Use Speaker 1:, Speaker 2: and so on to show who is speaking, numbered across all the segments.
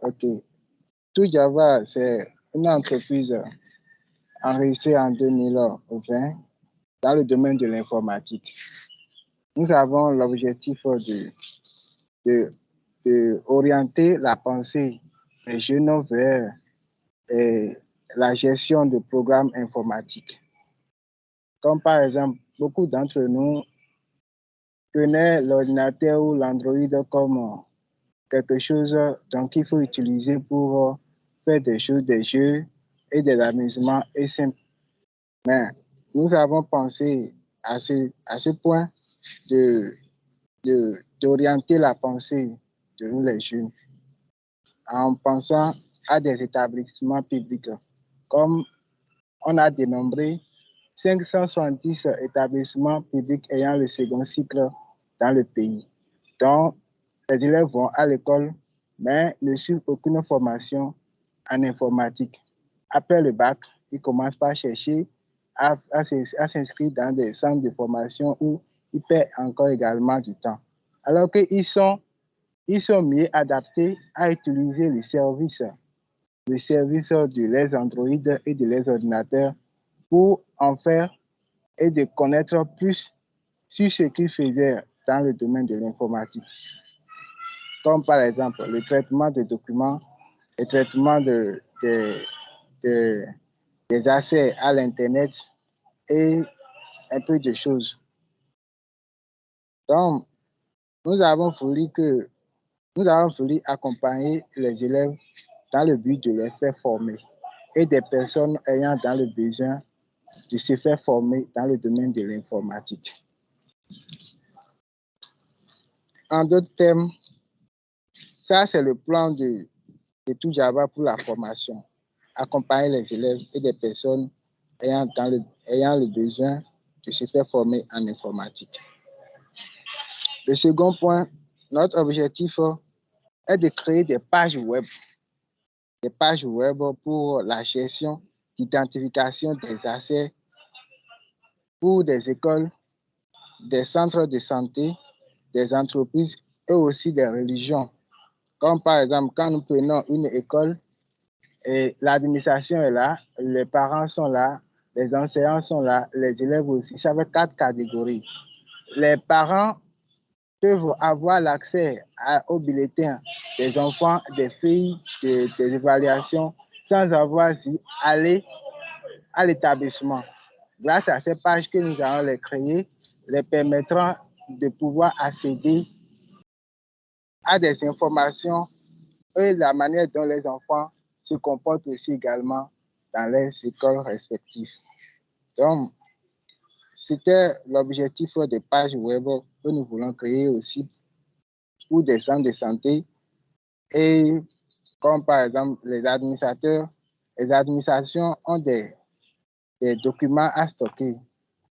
Speaker 1: OK. Tout Java, c'est une entreprise enregistrée en 2020 dans le domaine de l'informatique. Nous avons l'objectif de orienter la pensée des jeunes vers la gestion de programmes informatiques. Comme par exemple, beaucoup d'entre nous prenaient l'ordinateur ou l'Android comme quelque chose donc il faut utiliser pour faire des choses, des jeux et des amusements et simples. Mais nous avons pensé à ce point d'orienter la pensée de nous les jeunes en pensant à des établissements publics. Comme on a dénombré 570 établissements publics ayant le second cycle dans le pays. Donc, les élèves vont à l'école, mais ne suivent aucune formation en informatique. Après le bac, ils commencent par chercher à s'inscrire dans des centres de formation où ils perdent encore également du temps. Alors qu'ils sont mieux adaptés à utiliser les services de les Android et de les ordinateurs pour en faire et de connaître plus sur ce qu'ils faisaient dans le domaine de l'informatique. Comme par exemple le traitement de documents, le traitement des accès à l'Internet et un peu de choses. Donc, nous avons voulu accompagner les élèves dans le but de les faire former et des personnes ayant dans le besoin de se faire former dans le domaine de l'informatique. En d'autres termes, ça c'est le plan de Tout Java pour la formation. Accompagner les élèves et des personnes ayant le besoin de se faire former en informatique. Le second point, notre objectif est de créer des pages web pour la gestion, l'identification des accès pour des écoles, des centres de santé, des entreprises et aussi des religions. Comme par exemple, quand nous prenons une école, et l'administration est là, les parents sont là, les enseignants sont là, les élèves aussi. Ça fait 4 catégories. Les parents peuvent avoir l'accès aux bulletins des enfants, des filles, des évaluations, sans avoir à aller à l'établissement. Grâce à ces pages que nous allons les créer, les permettront de pouvoir accéder à des informations et la manière dont les enfants se comportent aussi également dans les écoles respectives. Donc, c'était l'objectif des pages web que nous voulons créer aussi pour des centres de santé et comme par exemple les administrations ont des documents à stocker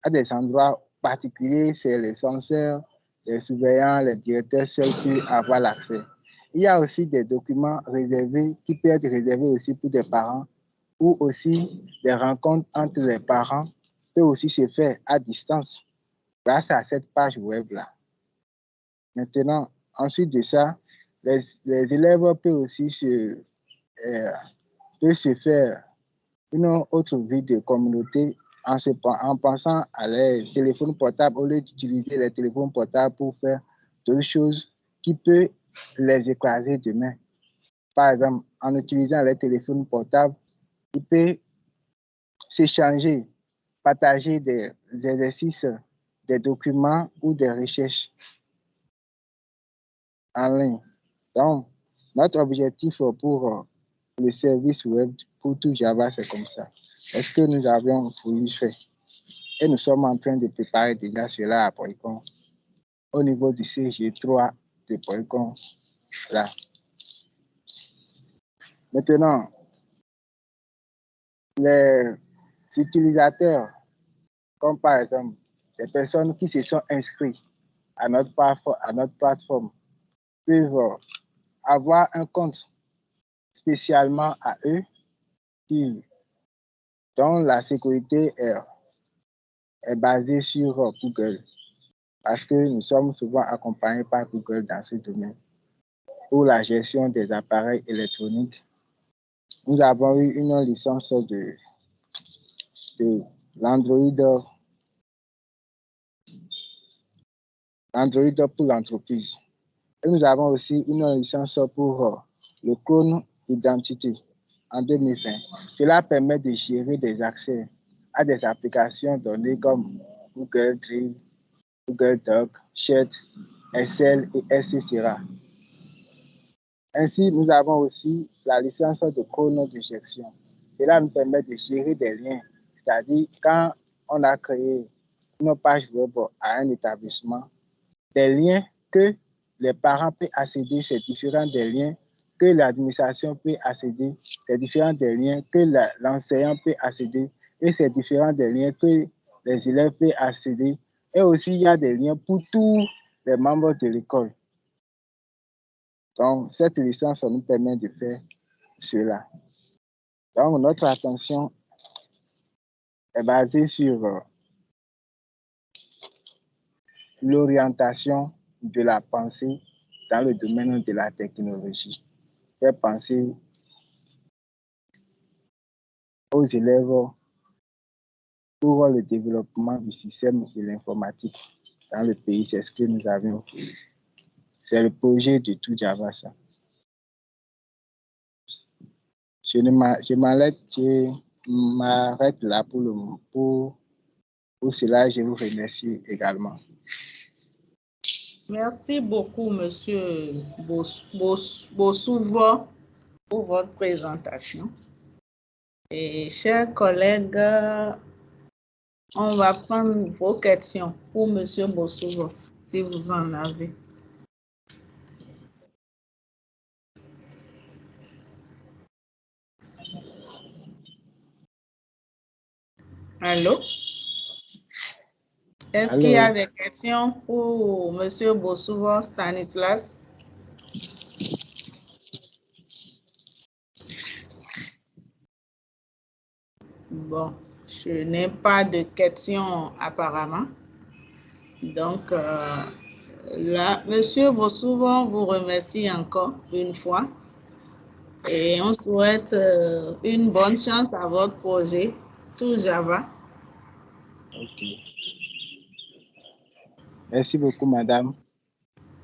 Speaker 1: à des endroits particuliers, c'est les censeurs, les surveillants, les directeurs seuls qui peuvent avoir l'accès. Il y a aussi des documents réservés qui peuvent être réservés aussi pour des parents ou aussi des rencontres entre les parents peuvent aussi se faire à distance grâce à cette page web-là. Maintenant, ensuite de ça, les élèves peuvent aussi se faire une autre vie de communauté en pensant à les téléphones portables au lieu d'utiliser les téléphones portables pour faire d'autres choses qui peuvent les écraser demain. Par exemple, en utilisant les téléphones portables, ils peuvent s'échanger, partager des exercices, des documents ou des recherches en ligne. Donc, notre objectif pour le service web pour tout Java, c'est comme ça. Est-ce que nous avions voulu faire? Et nous sommes en train de préparer déjà cela à Polycon, au niveau du CG3 de Polycon. Là. Maintenant, les utilisateurs, comme par exemple les personnes qui se sont inscrites à notre plateforme, peuvent avoir un compte spécialement à eux dont la sécurité est basée sur Google parce que nous sommes souvent accompagnés par Google dans ce domaine. pour la gestion des appareils électroniques. Nous avons eu une licence de l'Android pour l'entreprise. Et nous avons aussi une licence pour le clone identité en 2020. Cela permet de gérer des accès à des applications données comme Google Drive, Google Doc, Chat, Excel, et etc. Ainsi, nous avons aussi la licence de chrono de gestion. Cela nous permet de gérer des liens, c'est-à-dire quand on a créé une page web à un établissement, des liens que les parents peuvent accéder, c'est différent des liens que l'administration peut accéder, c'est différent des liens que l'enseignant peut accéder, et c'est différent des liens que les élèves peuvent accéder. Et aussi, il y a des liens pour tous les membres de l'école. Donc, cette licence nous permet de faire cela. Donc, notre attention est basée sur l'orientation de la pensée dans le domaine de la technologie. Faire penser aux élèves pour le développement du système de l'informatique dans le pays. C'est ce que nous avions fait. C'est le projet de tout Java, ça. Je m'arrête là pour le moment. Pour cela, je vous remercie également.
Speaker 2: Merci beaucoup, Monsieur Bosouvo, pour votre présentation. Et chers collègues, on va prendre vos questions pour Monsieur Bosouvo, si vous en avez. Allô? Est-ce qu'il y a des questions pour Monsieur Bosouvo Stanislas? Bon, je n'ai pas de questions apparemment. Donc, là, Monsieur Bosouvo vous remercie encore une fois et on souhaite une bonne chance à votre projet, tout Java.
Speaker 1: Ok. Merci beaucoup, madame.